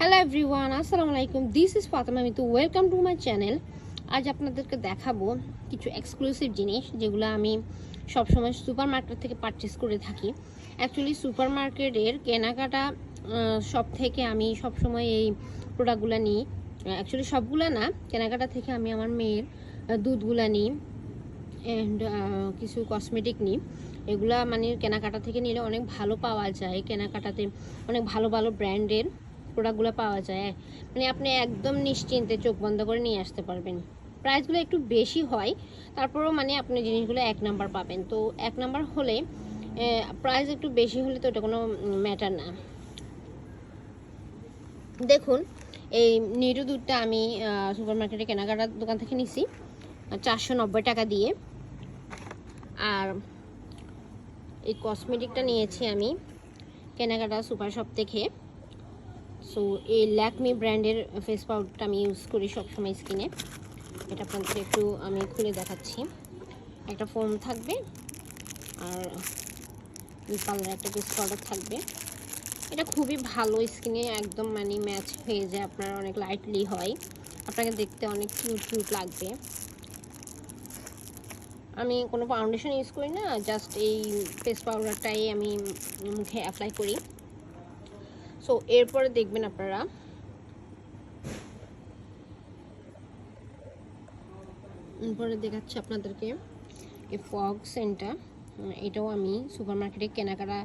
Hello everyone, আসসালামু আলাইকুম। This is Fatema Mitu. Welcome to my channel. আজ আপনাদেরকে দেখাবো কিছু এক্সক্লুসিভ জিনিস যেগুলো আমি সবসময় সুপার মার্কেট থেকে পারচেস করে থাকি। অ্যাকচুয়ালি সুপার মার্কেটের কেনাকাটা সব থেকে আমি সবসময় এই প্রোডাক্টগুলো নিই। অ্যাকচুয়ালি সবগুলো না, কেনাকাটা থেকে আমি আমার মেয়ের দুধগুলো নিই অ্যান্ড কিছু কসমেটিক নিই। এগুলা মানে কেনাকাটা থেকে নিলে অনেক ভালো পাওয়া যায়। কেনাকাটাতে অনেক ভালো ভালো ব্র্যান্ডের প্রোডাক্টগুলো পাওয়া যায়, মানে আপনি একদম নিশ্চিন্তে চোখ বন্ধ করে নিয়ে আসতে পারবেন। প্রাইসগুলো একটু বেশি হয়, তারপরেও মানে আপনি জিনিসগুলো এক নাম্বার পাবেন। তো এক নাম্বার হলে প্রাইস একটু বেশি হলে তো এটা কোনো ম্যাটার না। দেখুন, এই নিরু দুধটা আমি সুপার মার্কেটে কেনাকাটার দোকান থেকে নিছি 490 টাকা দিয়ে। আর এই কসমেটিকটা নিয়েছি আমি কেনাকাটা সুপার শপ থেকে। সো এই ল্যাকমি ব্র্যান্ডের ফেস পাউডারটা আমি ইউজ করি সবসময় স্কিনে। এটা আপনাদের একটু আমি খুলে দেখাচ্ছি। একটা ফোম থাকবে আর কালার একটা ফেস পাউডার থাকবে। এটা খুবই ভালো, স্কিনে একদম মানে ম্যাচ হয়ে যায় আপনার, অনেক লাইটলি হয়, আপনাকে দেখতে অনেক কিউট কিউট লাগবে। আমি কোনো ফাউন্ডেশন ইউজ করি না, জাস্ট এই ফেস পাউডারটাই আমি মুখে অ্যাপ্লাই করি। সো এরপরে দেখবেন আপনারা এরপরে দেখাচ্ছি আপনাদেরকে এই ফগ সেন্টটা। এটাও আমি সুপার মার্কেটে কেনাকাটা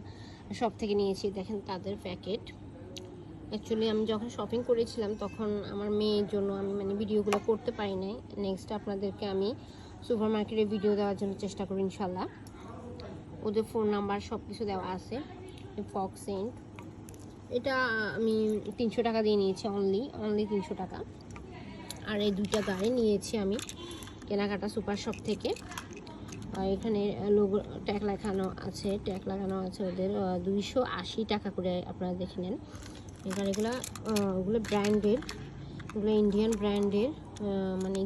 সব থেকে নিয়েছি। দেখেন তাদের প্যাকেট। অ্যাকচুয়ালি আমি যখন শপিং করেছিলাম তখন আমার মেয়ের জন্য আমি মানে ভিডিওগুলো করতে পারি নাই। নেক্সট আপনাদেরকে আমি সুপার মার্কেটে ভিডিও দেওয়ার জন্য চেষ্টা করি ইনশাল্লাহ। ওদের ফোন নাম্বার সব কিছু দেওয়া আছে। ফগ সেন্ট এটা আমি 300 টাকা দিয়ে নিয়েছি, অনলি 300 টাকা। আর এই দুইটা গাড়ি নিয়েছি আমি কেনাকাটা সুপার শপ থেকে। আর এখানে লোগো ট্যাগ লাগানো আছে ওদের 280 টাকা করে, আপনারা দেখে নেন। এই গাড়িগুলো ওগুলো ব্র্যান্ডের, ওগুলো ইন্ডিয়ান ব্র্যান্ডের, মানে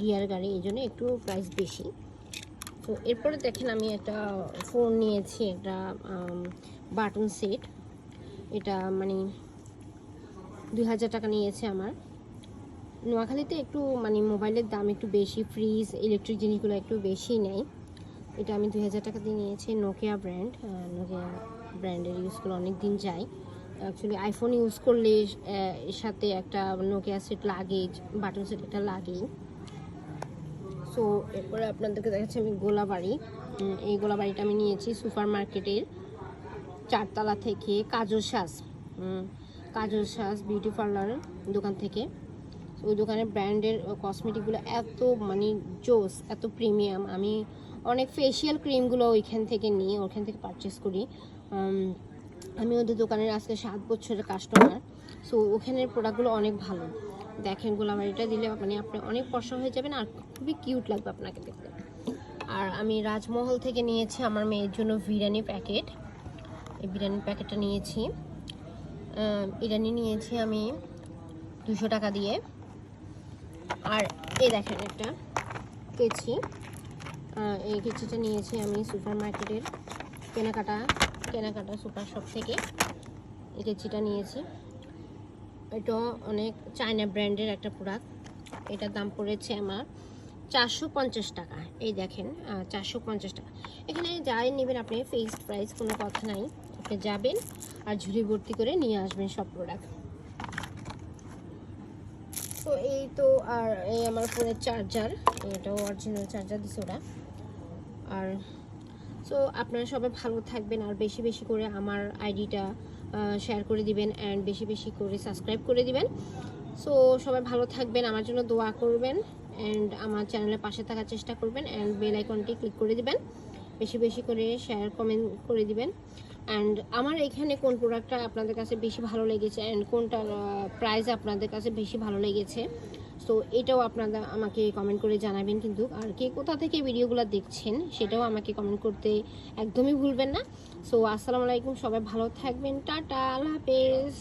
গিয়ার গাড়ি, এই জন্য একটু প্রাইস বেশি। তো এরপরে দেখেন আমি একটা ফোন নিয়েছি, একটা বাটন সেট। এটা মানে 2000 টাকা নিয়েছে আমার। নোয়াখালীতে একটু মানে মোবাইলের দাম একটু বেশি, ফ্রিজ ইলেকট্রিক জিনিসগুলো একটু বেশি নেয়। এটা আমি 2000 টাকা দিয়ে নিয়েছি। নোকিয়া ব্র্যান্ডের ইউজগুলো অনেক দিন যায়। অ্যাকচুয়ালি আইফোন ইউজ করলে এর সাথে একটা নোকিয়া সেট লাগে, বাটন সেট একটা লাগেই। সো এরপরে আপনাদেরকে দেখাচ্ছি আমি গোলাবাড়ি। এই গোলাবাড়িটা আমি নিয়েছি সুপার মার্কেটের 4 তলা থেকে কাজল সাজ বিউটি পার্লার দোকান থেকে। ওই দোকানের ব্র্যান্ডের কসমেটিকগুলো এত মানে জোস, এত প্রিমিয়াম। আমি অনেক ফেশিয়াল ক্রিমগুলো ওইখান থেকে নিয়ে ওখান থেকে পারচেস করি। আমি ওদের দোকানের আজকে 7 বছরের কাস্টমার। সো ওখানের প্রোডাক্টগুলো অনেক ভালো। দেখেন গোলাবাড়িটা দিলে মানে আপনি অনেক ফর্সা হয়ে যাবেন আর খুবই কিউট লাগবে আপনাকে দেখতে। আর আমি রাজমহল থেকে নিয়েছি আমার মেয়ের জন্য বিরিয়ানি প্যাকেট। এই বিরিয়ানি প্যাকেটটা নিয়েছি, বিরিয়ানি নিয়েছি আমি 200 টাকা দিয়ে। আর এই দেখেন একটা কেচি, এই কেচিটা নিয়েছি আমি সুপার মার্কেটের কেনাকাটা সুপার শপ থেকে। এই কেচিটা নিয়েছি, এটা অনেক চায়না ব্র্যান্ডের একটা প্রোডাক্ট। এটার দাম পড়েছে আমার 450 টাকা। এই দেখেন 450 টাকা। এখানে যাই নেবেন আপনি ফিক্সড প্রাইস, কোনো কথা নাই। আপনি যাবেন আর ঝুড়ি ভর্তি করে নিয়ে আসবেন সব প্রোডাক্ট। তো এই তো, আর এই আমার ফোনের চার্জার, এটাও অরিজিনাল চার্জার দিছে ওরা। আর সো আপনারা সবাই ভালো থাকবেন আর বেশি বেশি করে আমার আইডিটা শেয়ার করে দিবেন অ্যান্ড বেশি বেশি করে সাবস্ক্রাইব করে দিবেন। সো সবাই ভালো থাকবেন, আমার জন্য দোয়া করবেন অ্যান্ড আমার চ্যানেলের পাশে থাকার চেষ্টা করবেন অ্যান্ড বেল আইকনটি ক্লিক করে দিবেন। বেশি বেশি করে শেয়ার কমেন্ট করে দিবেন। অ্যান্ড আমার এখানে কোন প্রোডাক্টটা আপনাদের কাছে বেশি ভালো লেগেছে অ্যান্ড কোনটার প্রাইস আপনাদের কাছে বেশি ভালো লেগেছে, সো এটাও আপনারা আমাকে কমেন্ট করে জানাবেন কিন্তু। আর কে কোথা থেকে ভিডিওগুলো দেখছেন সেটাও আমাকে কমেন্ট করতে একদমই ভুলবেন না। সো আসসালামু আলাইকুম, সবাই ভালো থাকবেন, টাটা, আল্লাহ হাফেজ।